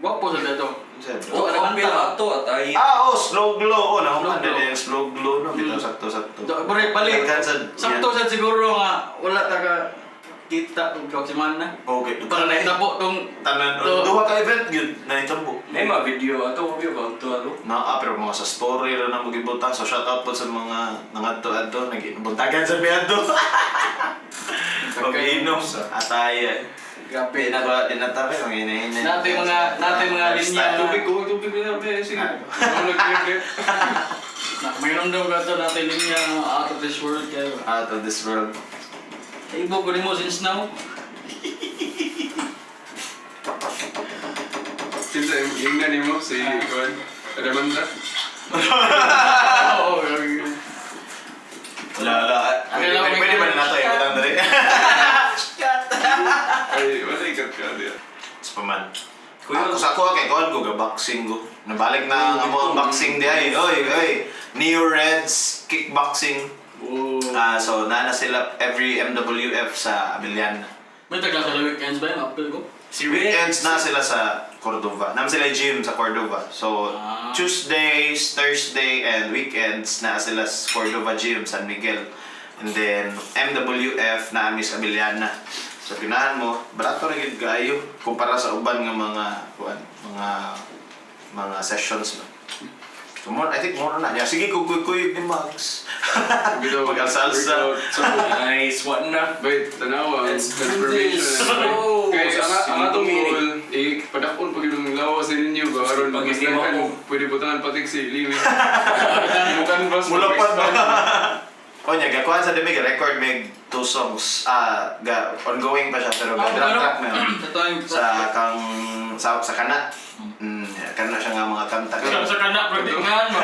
Gwapo sa dito. Oh, kapil ato at ay... Slow glow. Nakuman Slow na glow. din slow glow. Bitaw sakto-sakto. Balik. Sakto Sakto sa siguro nga, wala taga kita kung kaksiman na. Okay. Para naitabo tong... Tanan. to- Duha ka event yun. Naitabo. May mga video ato, video ba ito ano? Pero mga sa story rin ang mag-ibutang. So shoutout po sa mga nangadto-adto. Nag-ibuntagan sa biyadto. Pag-inom. Ataya. Grabe. Dinatari. Mga hinahinay. Natin mga linya. Tubig na ba? Sige. Ano nag-clip? Mayroon daw gato natin linya out of this world kayo. Out of this world. Ibo ko nimo since now. Since yung nani mo, si Juan, Adamanta. Oo. Wala. Pwede ba na nato yung utang dali? Ay, wala ikat ka diya. Sa paman. Ako sa ako kay kuan ko boxing ko. Nabalik na ang amo boxing di ay. Oy. Neo Reds kickboxing. Oh. So nana sila every MWF sa Abilian. May taglang sa weekends ba yung apel ko? Weekends na sila sa Cordova. Nam sila gym sa Cordova. So Tuesdays, Thursday, and weekends na sila sa Cordova Gym, San Miguel. And then MWF na amis Abiliana. So pinahan mo, barato rin yung gayo kumpara sa uban ng mga sessions. So more, I think more na. Yeah, sige, kuy ni Max. Mag-salsa. So, Nice, what na? wait, tanawa. Transformation. Kaya ang atong goal, padakon pag yung lawas sa ninyo ba? Aron Pag hindi mag-islakan, mo pwede butangan patik si Liwi. Bukan bas. Mulapad ba? O niya, gakuhan sa demi, record may 2 songs. Ongoing pa siya, pero drum track na yun. Ito yung Sa kana. Kana siya nga mga kanta. sa kana pagdingan mo.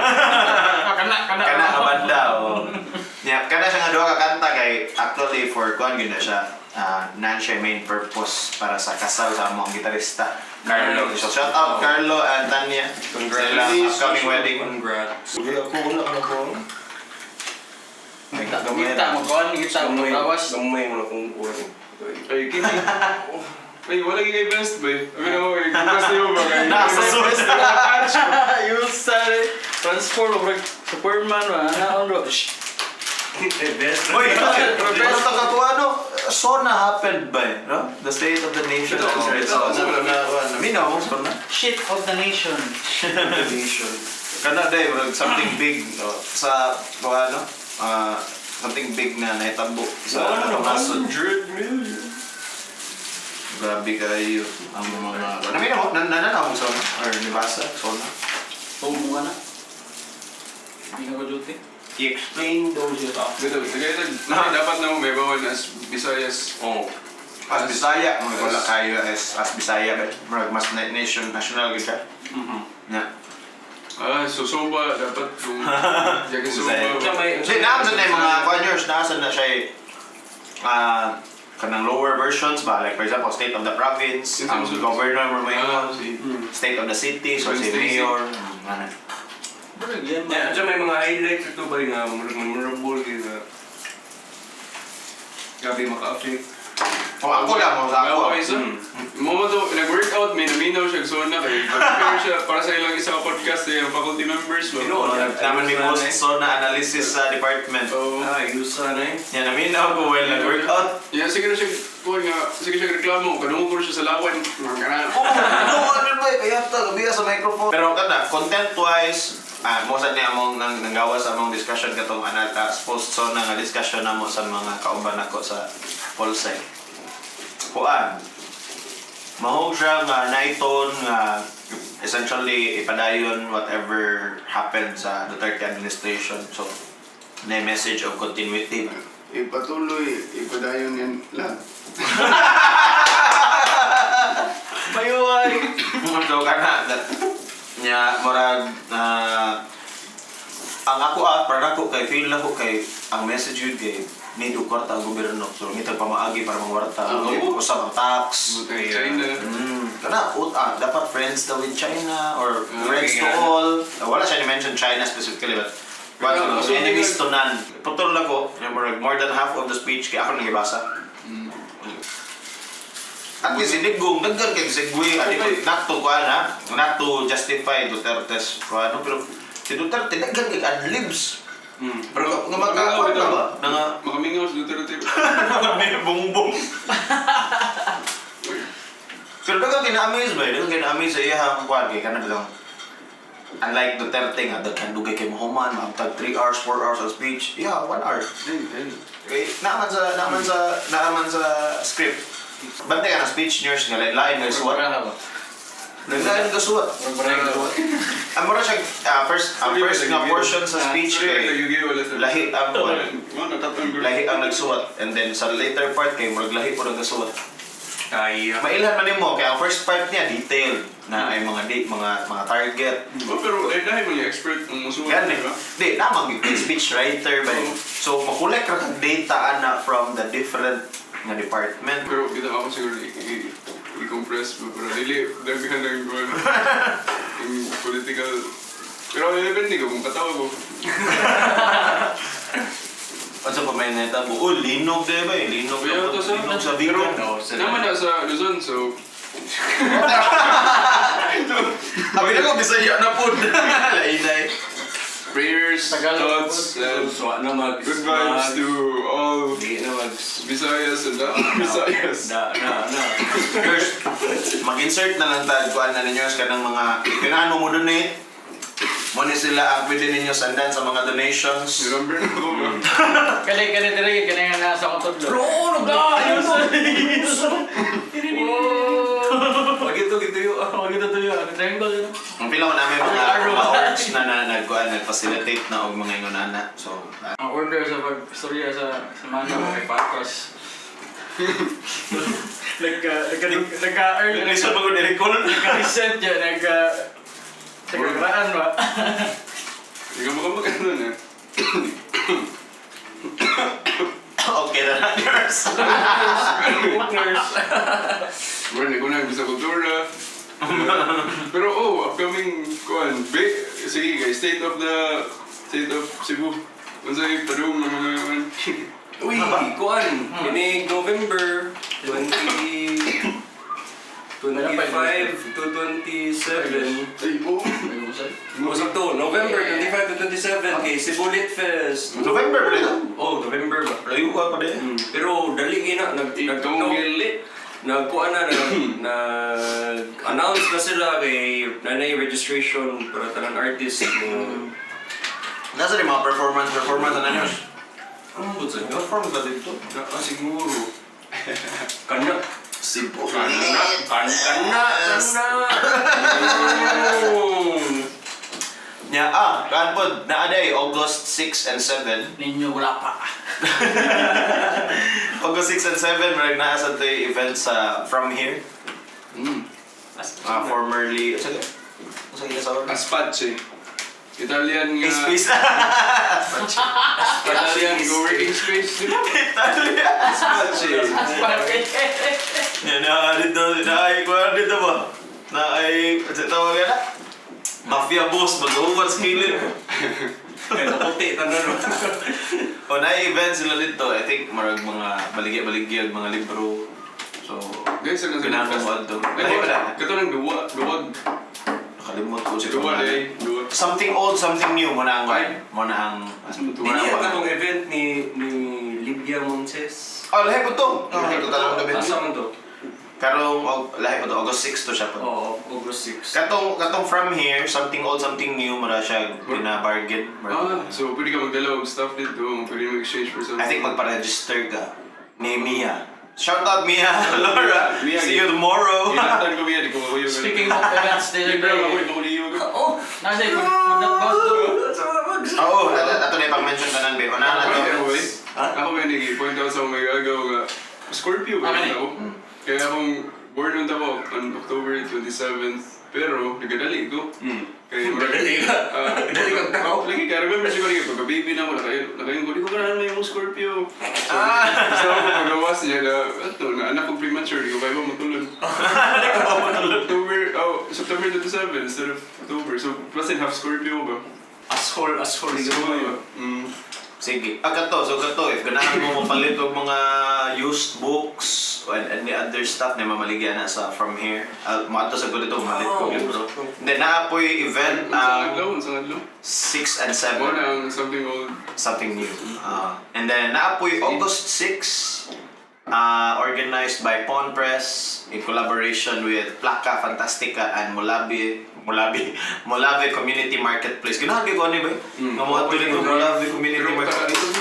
Kana Kana ka banda. Kana siya nga duha ka kanta kay actually for kuhan gina siya. Nan siya main purpose para sa kasal sa among gitarista Carlo. So shout out Carlo and Tanya. Congratulations. Upcoming wedding. Congrats. Sige ako una ka na po. Kita mo kuan, kita mo tawas. Gamay mo na kung kuwan. Ay, kini. Ay, wala kay best ba? Abi na mo, best niyo ba? Nasa source na. You say transform over Superman wa na on ro. Oy, basta ka to ano? Sona happened ba? No? The State of the Nation. Naminaw mo na. Shit of the nation. Kana day, something big no? Sa ano? Something big na naitabo sa nasod. 100 million. Grabe kayo ang mga... Naminaw mo? Nananaw mo Sona? Or nibasa? Sona? Tumo ka na. Hindi ka ba duty? I-explain those you talk. Dito, dapat na mo may bawal na Bisayas. Oh. As Bisaya, wala kayo as Bisaya ba? Mas national gid ka? Yeah. Susuba, dapat yung... Jagi Bisaya. suba. Kasi naman na yung mga choirs, nasa na siya kanang lower versions ba? Like for example, State of the Province, ang Governor mo State of the City, so si Mayor, ano. Yeah, so may mga highlights ito ba nga memorable kaya grabe maka-affect. O ako lang, sa ako. Okay, so, mo to, nag-workout, may naminaw siya, so na kayo. Prepare siya para sa ilang isa podcast yung faculty members. Naman may post so na analysis sa department. Yusa na eh. Yan, naminaw ko while nag-workout. Yeah, sige na siya, sige siya reklamo, kanungo ko siya sa lawan. Mga kanana. Ano ba? Kaya ito, gabi sa microphone. Pero kada, content-wise, most niya among nanggawa sa among discussion katong post so na nga discussion namo sa mga kauban nako sa Polsai. Kuan. Mahog siya nga naiton nga essentially ipadayon whatever happened sa Duterte administration. So, na message of continuity. Ipatuloy, ipadayon yan lahat. Mayuay. So, kana nya murag ang ako para ako kay feel ako kay ang message yun kay need kwarta ang gobyerno so ngita pamaagi para mangwarta usab ang tax China. kana dapat friends daw with China or friends to all wala siya ni-mention China specifically but enemies to none putol lang ko more than half of the speech kay ako nagibasa. At least hindi daggan kay segue not to justify Duterte's pero si Duterte daggan kay adlibs. Pero nga magkakaroon ka ba? Makamingaw si Duterte. May bongbong. Pero daggan kina-amaze ba? Daggan kina-amaze sa iyang kuwan kay kanang lang. Unlike Duterte nga, daghan dugay kay Mahuman, maabtag 3 hours, 4 hours of speech. Yeah, 1 hour. Okay, naaman sa script. Bantay ka na speech nurse nga, lain nga suwat. Naglain ka suwat. Amo ra siya first nga portion sa speech kay lahi ang lahi ang nagsuwat and then sa later part kay murag lahi pud ang nagsuwat. Mailhan man nimo kay ang first part niya detailed na ay mga date, mga target. Pero dahil mo yung expert ang musuha. Yan eh. Di, namang speech writer ba yun. So, makulek ra kag data ana from the different nga department. Pero kita ako siguro i-compress mo pero dili daghan ng yung political. Pero depende ko kung katawa ko. Ano pa may neta mo? Oh, linog de ba eh? Linog sa vegan. Naman na sa Luzon, so Abi na ko Bisaya Napodcast. Lainay. prayers, thoughts, and good vibes to all Bisayas and Bisayas. First, mag-insert na lang kuan na ninyo sa kanang mga pinano mo donate. Muna sila ang pwede ninyo sandan sa mga donations. Remember na ko ba? Kani diri kani nga nasa ko tudlo. Bro, Gitu yun. Gitu to yun. Triangle yun. ang pila ko namin mga orgs na nag-facilitate na og mga ingonana. So, Ang order sa pagstorya sa mana kay Patros. Nagka-earn. Nag-isip ako ni Recall. Nagka-resent yun. Nagka-graan ba? Hindi ka makamag nun eh. Okay na na, nurse. Bueno, hindi ko na bisa kultura. Pero upcoming kuan, sige guys, state of Cebu. Unsay padung ng mga Uy, kuan. Ini November 25 to 27. ay Usap to, November 25 to 27 kay Cebu Lit Fest. November pa rin. Oh, November ba? Layo ka pa din. Pero dali gina nagkuan na nag-announce na sila kay nanay registration para tanang artist mo. Nasa rin mga performance na nurse. Ano ba sa inyo? Perform ka dito. Siguro. Kana. Simple. Kana. Kanpod, naaday, August 6 and 7. Ninyo wala pa. August 6 and 7, marag naasa ito yung event sa From Here. Formerly, sige. Aspace. Italian nga. Space. Italian co-working space. Aspace. Dito ba? Tawag yan na? Mafia boss, mag-uwat sa kilid. Naputi, tanong. O na-event sila dito, I think marag mga baligya-baligya, mga libro. So, Guys, ano sa pinapamod to. Kato ng duwag. Nakalimot ko si Duwag. Something old, something new. Muna ang... Hindi niya katong event ni Libya Montes. Oh, lahi po to. Lahi po talagang gabi. Asa man to? Karong, lahi po to. August 6 to siya po. Oo, August 6. Katong From Here, something old, something new. Mara siya pina-bargain. So pwede ka magdala og stuff dito. Pwede mag-exchange for something. I think magpa-register ka ni Mia. Shout out Mia, Laura. Mia, See you tomorrow. Hinatan ko yan, di ko makuyo. Speaking of events, Hindi dili ko kay... makuyo. Nasa ikon not Oo, ato na ipag-mention ka nan, babe. Ano na to? Ako may nag-point out sa mga agaw nga Scorpio ba yun ako? Kaya akong born on ako on October 27th. Pero nagadali ko. Kaya Nagadali ka? Nagadali kang tao? Lagi ka, remember siguro yung pagka-baby na ako, nakayin ko, di ko ganahan na yung Scorpio. So ako magawas niya na, na anak ko premature, di ko kaya ba matulog. September 27 instead of October. So plus and half Scorpio ba? Asshole, di ka ba? Sige. So if ganahan mo mapalit og mga used books and any other stuff na mamaligyan na sa From Here, maato sa gulo ito, malit ko libro. Then naapoy event Sa adlaw? 6 and 7. Mo na ang something old. Something new. And then naapoy August 6, organized by Pawn Press in collaboration with Plaka Fantastica and Molave Community Marketplace. Ganahan kayo ko ano ba? Nga mga tuloy ng Molave Community Marketplace.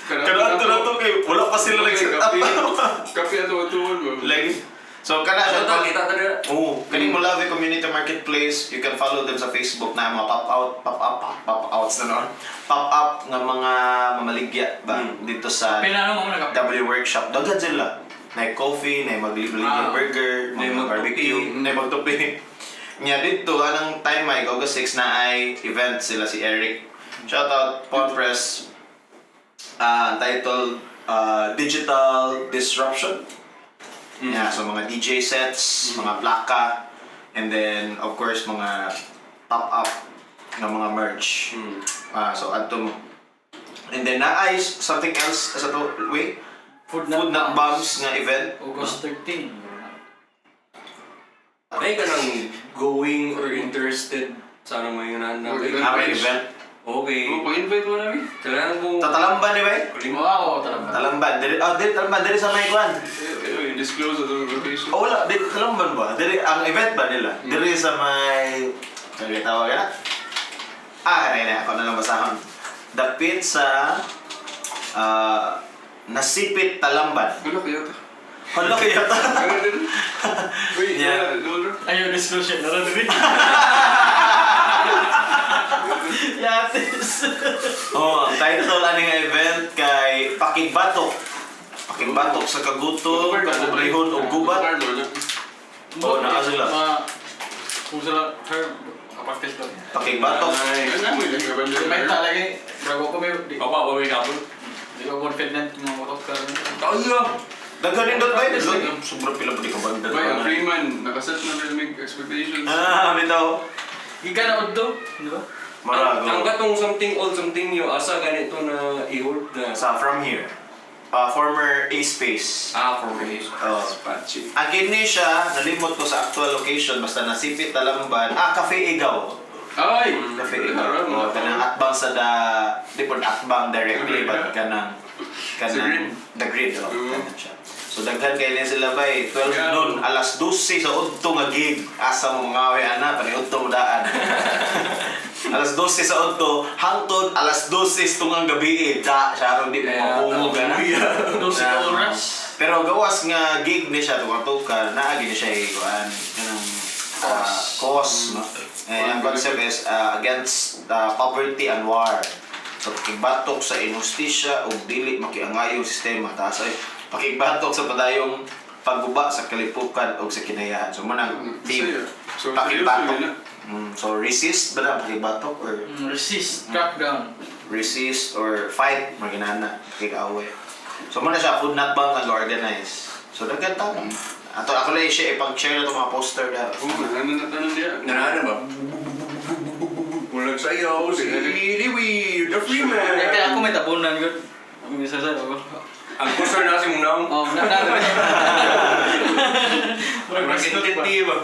Kada ato na to kay wala pa sila nag-set up. Kape ato mo. Lagi. So kana siya Ano kita tadi? kaning Molave Community Marketplace, you can follow them sa Facebook na mga pop-outs na noon. Pop-up nga mga mamaligya ba dito sa Pinano mo na W Workshop. Daghan sila. Na coffee, na magliligya burger, na mga barbecue, na magtupi. Nya dito anang time ay August 6 na ay event sila si Eric. Shoutout Pervs. Titled Digital Disruption. Yeah, so mga DJ sets, mga plaka, and then of course mga pop-up ng mga merch. So adto mo. And then naay something else sa to wait. Food not bombs nga event. August 13. May ka nang going or interested sa ano may nga na Event. Okay. pag-invite mo namin. Kailangan ko Talamban di ba? Wow, talaga. Talamban. Dili Talamban diri sa may kwan. Disclose itong location. Oh, wala, di Talamban ba? Diri ang event ba nila? Diri sa may kaya tawag na. Kanina ako na lang basahon. Dapit sa Nasipit Talamban. Wala kaya ito. Hala kaya ta. Ano din? Wait, Yeah. Dollar? Ayaw disclosure na rin din. Yatis. Ang title ani nga event kay Pakigbatok. Pakigbatok sa kagutom, kagubrihon o gubat. Oo, naa sila. Kung sila, kapag-test ko. Pakigbatok. May talagay, bago ko may, di may kapon. ko confident mga motok ka rin. Tayo. Daghanin dot ba? Sobrang pila pa di ka banda. Bay, ang Freeman, nakaset na realistic expectations. Bitaw. Giga na uddo, di ba? Ang Marago. katong something old something new asa ganito na i-hold na Sa From Here. Former A-Space. for me. Patchy. Ang kini siya, nalimot ko sa actual location, basta Nasipit Talamban. Cafe Igaw. Ay! Cafe Igaw. Kanang atbang sa di po atbang directly, but kanang the grid. Kanang siya. So daghan kay nila sila bay 12 noon alas 12 sa udto nga gig asa mo mga ana pani udto mo daan. Alas 12 sa udto hangtod alas 12 tungang gabi siya di mo mabungog na. 12 ka oras. Pero gawas nga gig ni siya tuka naagi ni siya kuan kanang cause no. Ang concept is against poverty and war. So pakibatok sa inustisya ug dili makiangayong sistema taas ay pakibatok sa padayong pagguba sa kalipukan o sa kinayahan. So manang team pakibatok. So resist ba na pakibatok or Resist, crackdown. resist or fight maginana kikaway. So man siya food not bang nag-organize. So daghan ta. Ako lang siya ipag-share na itong mga poster na. Nanan dia. Nanana ba? Walang sayaw si Liwi, the Freeman. Kaya ako may tabunan yun. Ang isa sa ako. Ang poster na si Munang. Oh, Mag-entity ba?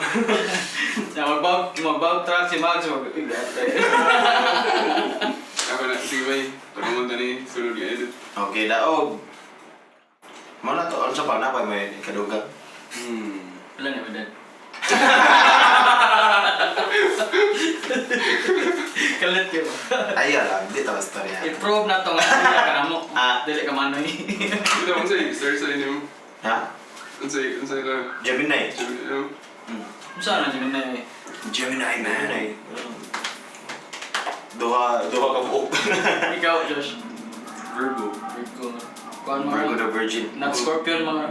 Mag-bag track si Max. Ako na, sige bay. Tanong mo tani, sunod nga edit. Okay, daog. Mana to, ano sa panapay may kadugang? Wala na ba dad? Kalit ka ba? Ayaw lang, di tawa storya. I-prove na to nga. Dili ka na mo. Dili ka manoy. Ito, ang sa'yo, start sa inyo. Ha? Ang sa'yo na. Gemini. Saan na dyan na eh? Gemini man. Duha ka buok. Ikaw, Josh. Virgo. Virgo. Kuhan mo Virgo mga. the Virgin. Not Scorpion mga.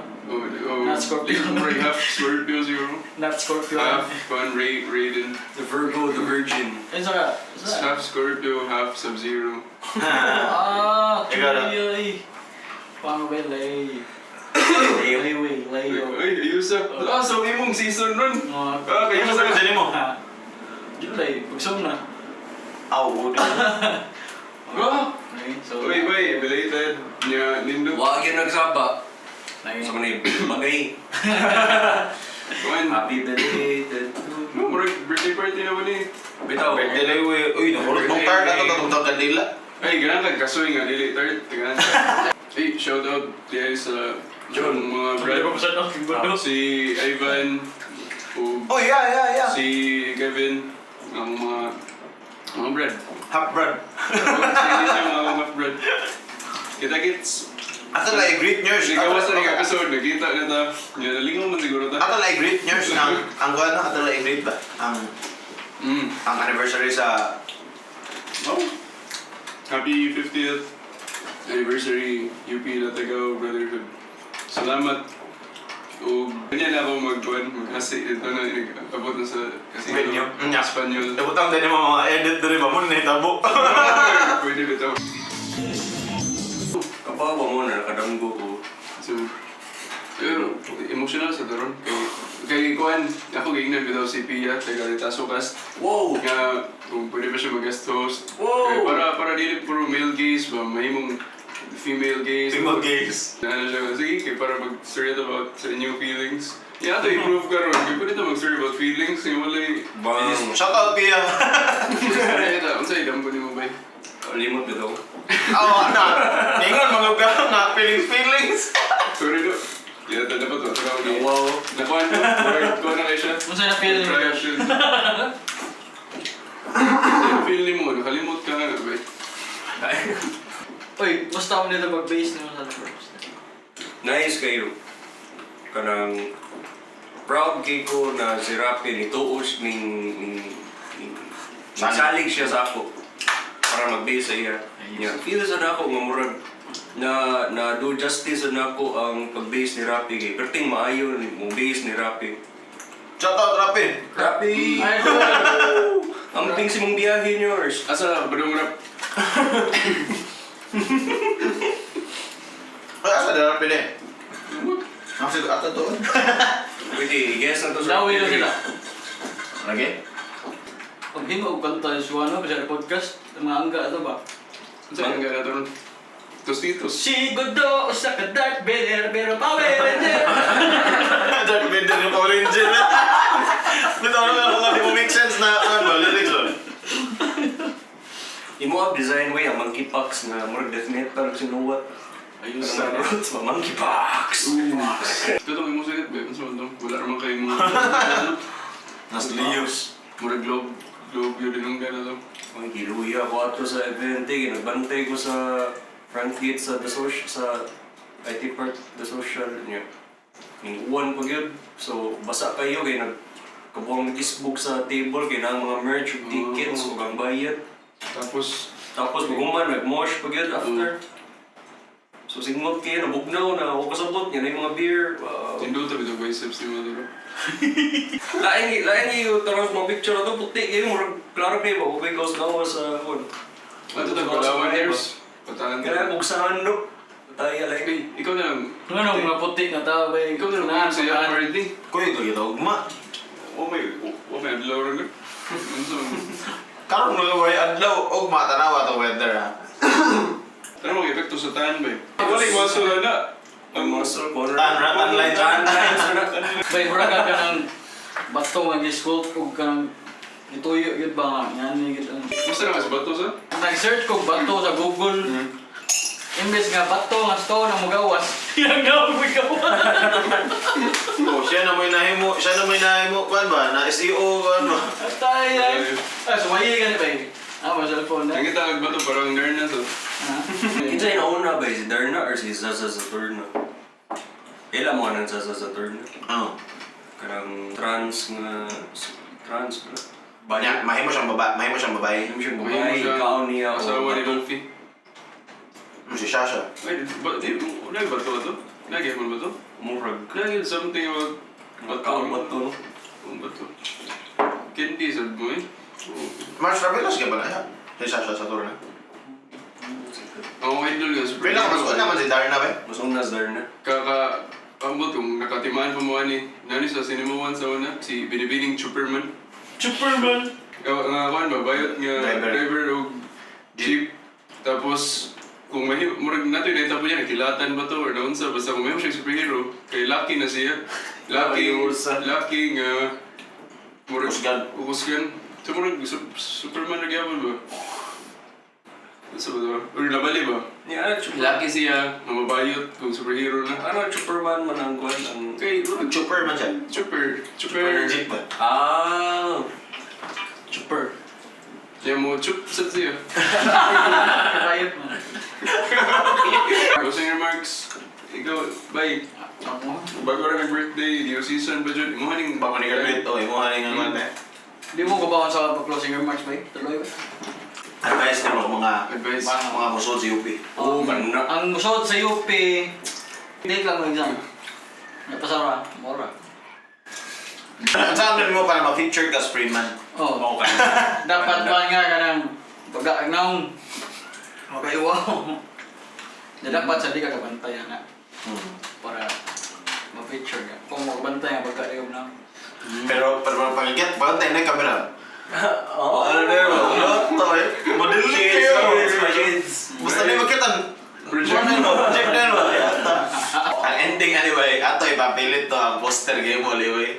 Not Scorpion. Ray, half Scorpio siguro. Not Scorpion. Half Kuhan Raiden. The Virgo, the Virgin. Ayun sa Half Scorpio, half Sub-Zero. Ikaw na. Ay. Paano ba lay? Layo. Ay, ayos ah. So imong season nun. Kaya mo sa kasi mo? July. Gusto na. Aw, udo. Okay, so. Uy, bay, belated. Nya, Lindo. Wag yun nagsaba. Sa manay bagay. Kuhan. Happy belated to you. Murag birthday party na ba ni? Bitaw. Delay we. Uy, nahulog mong card ato tatong kandila. Ay, ganun lang kasoy nga, dili third. Ganun. Ay, shoutout diya sa John, mga brad. Si Ivan, Oh, yeah. si Kevin, ang mga brad. Half bread. Sige mga half brad. Kita-kits. Ato lang, great news. Hindi ka basta episode, nakita na ta. Nalingaw man siguro ta. Ato lang, i-greet nurse ang kuan no ato lang i-greet ba ang anniversary sa Oh, happy 50th anniversary UP Latagaw Brotherhood. Salamat. O ganyan ako mag-kasi ito na abot na sa Venue. Espanyol. Dabutang din yung mga edit diri ba mo na itabo. Pwede ba ito? Kabawa mo na nakadanggo ko. So, pero emotional sa daron. Kay Kuan, ako gignan bitaw si Pia, taga Tasukas. Wow! Nga, kung pwede pa siya mag-guest host. Wow! Kaya para dili puro male gaze ba, mahimong female gaze. Female gaze. Ano siya, sige, kaya para mag-story about sa new feelings. Yeah, ito improve ka ron. Kaya pwede ito mag-story about feelings. Yung walay... Bang! Shout out Pia. Ano ito? Ang sa'yo, dampo ni mo ba? Kalimot bitaw. Oh, na. Ningon mga gaw na feelings. Sorry do. Yeah, dapat ba? Tara ko Wow! Nakuha ko na kayo siya. Kung saan na-feel mo? Reaction. Feel mo, nakalimot ka nga ba? Uy, basta ako nito mag-base naman sa Pervs. Nice kayo. Kanang proud kay ko na si Rapi ni tuos ning salig siya sa ako para mag-base sa iya. Yeah. Feel sa nako nga murag na do justice na ako ang pag-base ni Rapi kay perting maayo ni mo base ni Rapi. Shout out Rapi. Rapi! Ay, Ang pingsi mong biyahe yours. Asa na, badong rap. Ay, asa na Rapi din? Nasa ato doon. Pwede, guess na to sa Lawi na sila. Lagi? Pag hingo ko kanta yung suwano, kasi podcast, ang mga angga ito ba? Saan ang gana doon? Tostitos. Sigodo sa ka-dark better, pero Power Ranger! Dark Vader yung Power Ranger. Bitaw na mga di mo make sense na ano, lyrics doon. Imo ang design way ang monkeypox na murag death metal sinuwat. Ayun Sa sa roots ba monkeypox. Ito itong imo sakit ba? Mas mandong. Wala naman kayo mga... Nas Leos. Mura globe yun din ang gana to. Ang giluya ko ato sa event, nagbantay ko sa front gate sa sa IT Park, the social niya. Yung uwan pag yun. So, basa kayo kay nagkabuang kisbog sa table kay nang mga merch, tickets, ug ang bayad. Tapos, Guman, nag-mosh pag yun after. So, sigmot kayo, nabugnaw na ako kasabot niya na yung mga beer. tinduta bitaw biceps ni mga dito. Lain yung tarang mga picture na to, puti kayo, murag klaro kayo ba? Kung goes daw sa kung. Ato tayo palawan years. Patahan Kaya buksahan do. Tayo like. Okay, ikaw na lang. Ano, mga puti na tao ba? Ikaw na lang sa iyo already. Kuya ito ito, ugma. May adlaw rin. Karon mga way adlaw, ugma tanawa to weather ha. Ano mga epekto sa tahan ba? Wala yung muscle na. Ang muscle corner. Tanlines na. Bay, mura ka ng bato nga gi-sculpt o ka ng ituyo yun ba nga, yan yung gitang. Basta na sa bato sa? Nag-search ko bato sa Google. Imbes nga bato nga stone ang mugawas. Yang nga ang mugawas. Oh, siya na may nahimo, kuan ba? Na SEO kuan ba? Atay ay. Sumayi ka ni bay. Mo cellphone na. Nakita ang bato parang nerd na to. Kinsa yung nauna ba? Si Darna or si Zaza Saturna? Ila mo ka ng Zaza Saturna? Oh. Karang trans nga... Trans ba? Banya, mahimo siyang babae. Hindi siya Mahimo babae, siya. ikaw niya. Asawa ni Dolphy. Si Shasha. Ay, lagi bato ba to? Lagi mo ba to? Murag. Lagi something about Magkaon to. Ang bato. Candy sa mo eh. Mars Rabelos ka pala ya. Si Shasha sa tour na. Ang idol nga. super Pila ka mas naman si Darna ba? Mas unas Darna. Ambot kung nakatimaan pa mo ani. Nani sa Cinema One sa una, si Binibining Superman. Superman. Nga kuan ba, bayot nga driver o jeep. Tapos, kung may murag nato yung naita po niya, nakilatan ba to or naunsa, basta kung may mo siyang superhero, kay Lucky na siya. Lucky nga... Murag... Usgan. So murag Superman na gyapon ba? Ano ba ito? Or nabali ba? Niya, Lucky siya, mamabayot kung superhero na. ano, Superman man ang kwan ang... Okay, Super man siya. Super Jeep ba? Ah! Super. Kaya mo chup sa siya. Kabayot mo. Closing remarks. Ikaw, bye. Ako. Bago rin ang birthday, new season pa dyan. Imuha ning Bago ni graduate, o imuha rin nga man Di mo kabawan sa closing remarks ba? Tuloy ba? Advice din mo mga advice. mga musod sa UP. Oo, kana. Ang musod sa UP, date lang mo exam. Napasara, mora. Saan mo para ma-feature ka sa Freeman? Oo. Okay. Dapat ba nga ka ng pag-aagnaw? Okay, wow. Na dapat sa di ka kabantayan na para ma-feature ka. Kung makabantay ang pagka-ayaw na. Pero pag-get, pagkantay na yung camera. Oo. Ano na yun? Ano to eh? Modeling kayo! Shades. Basta na yung magkitan. Project. Project na yun. Ang ending anyway, ato ipapilit to ang poster game mo, liway.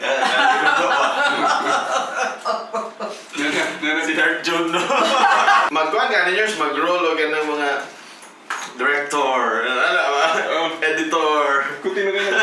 Si Dark John, no? Magkuhan ka ninyo, mag-roll o ng mga director, editor. Kuti na ganyan.